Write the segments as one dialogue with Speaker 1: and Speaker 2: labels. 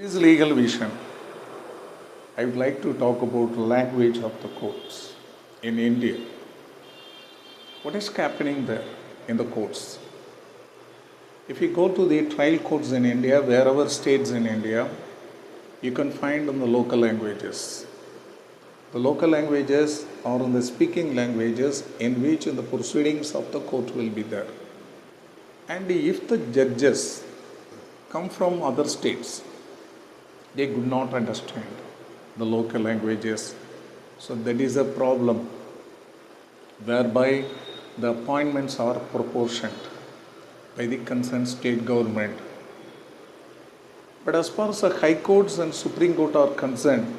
Speaker 1: This legal vision, I would like to talk about language of the courts in India. What is happening there in the courts? If you go to the trial courts in India, wherever states in India, you can find in the local languages. The local languages are in the speaking languages in which the proceedings of the court will be there. And if the judges come from other states, they could not understand the local languages. So that is a problem whereby the appointments are proportioned by the concerned state government. But as far as the high courts and Supreme Court are concerned,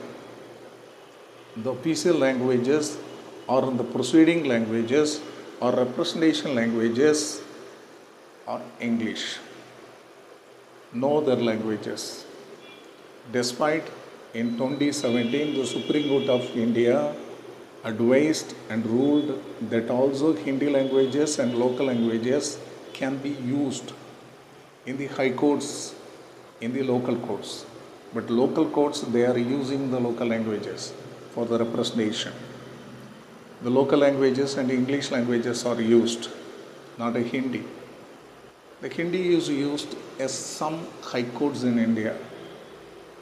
Speaker 1: the official languages or in the proceeding languages or representation languages are English, no other languages. Despite in 2017 the Supreme Court of India advised and ruled that also Hindi languages and local languages can be used in the high courts, in the local courts. But local courts, they are using the local languages for the representation. The local languages and English languages are used, not a Hindi. The Hindi is used as some high courts in India,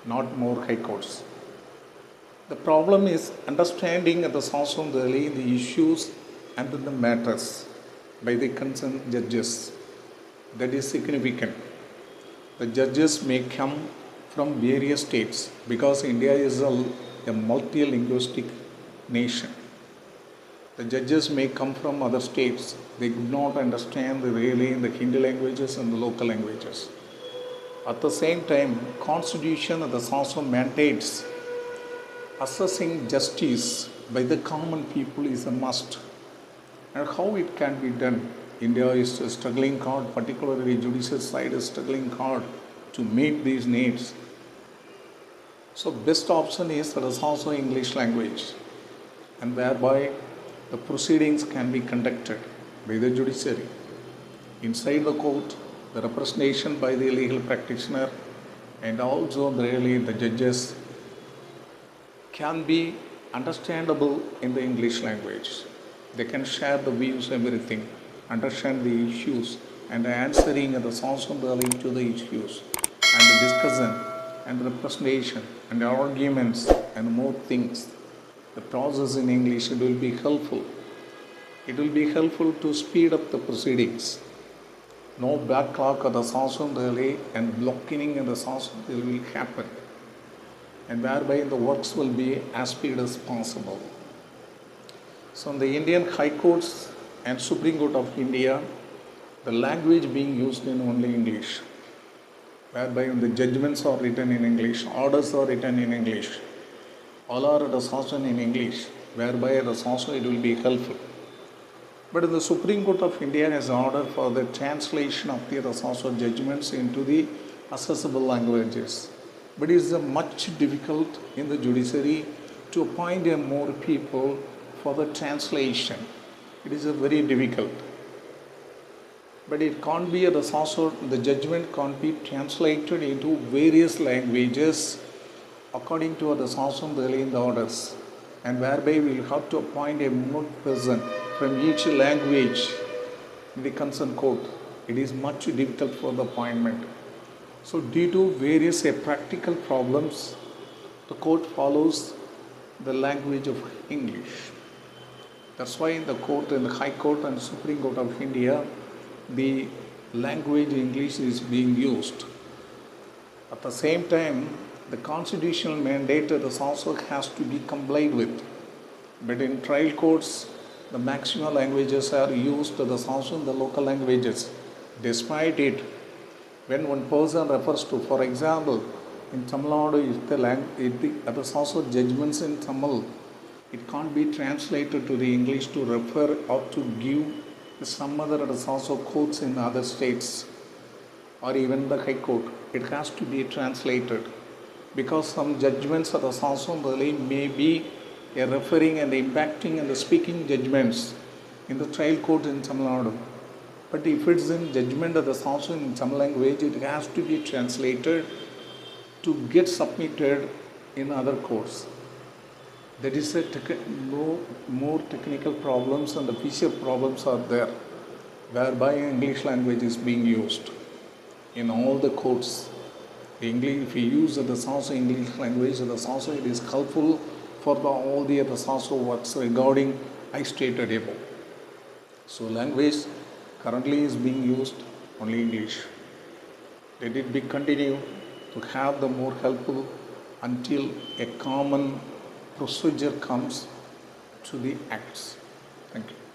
Speaker 1: not more high courts. The problem is understanding at the source of the issues and the matters by the concerned judges. That is significant. The judges may come from various states because India is a multilinguistic nation. The judges may come from other states. They do not understand really the Hindi languages and the local languages. At the same time, Constitution of the also mandates assessing justice by the common people is a must. And how it can be done? India is struggling hard, particularly judicial side is struggling hard to meet these needs. So best option is there is also English language, and whereby the proceedings can be conducted by the judiciary. Inside the court, the representation by the legal practitioner and also really the judges can be understandable in the English language. They can share the views, everything, understand the issues and answering the source of the to the issues and the discussion and the representation and the arguments and more things. The process in English, it will be helpful. It will be helpful to speed up the proceedings. No backlog of the source of the and blocking in the source of the will happen. And whereby the works will be as speed as possible. So in the Indian High Courts and Supreme Court of India, the language being used in only English, whereby the judgments are written in English, orders are written in English, all are the source in English, whereby the source it will be helpful. But the Supreme Court of India has ordered for the translation of the source of judgments into the accessible languages. But it is much difficult in the judiciary to appoint more people for the translation. It is very difficult. But it can't be the source of the judgment can't be translated into various languages according to the source of the orders, and whereby we will have to appoint a more person from each language in the concerned court. It is much difficult for the appointment. So due to various practical problems, the court follows the language of English. That's why in the court, in the High Court and Supreme Court of India, the language English is being used. At the same time, the constitutional mandate also has to be complied with. But in trial courts, the maximum languages are used, also in the local languages. Despite it, when one person refers to, for example, in Tamil Nadu, if the source of judgments in Tamil, it can't be translated to the English to refer or to give some other source of courts in other states or even the High Court. It has to be translated because some judgments of the source of may be referring and impacting and the speaking judgments in the trial court in Tamil Nadu. But if it's in judgment of the source in some language, it has to be translated to get submitted in other courts. There is more technical problems and the visual problems are there, whereby English language is being used in all the courts. If you use the also English language, also it is helpful for all the other also works regarding I stated above. So language currently is being used only English. Let it be continued to have the more helpful until a common procedure comes to the acts. Thank you.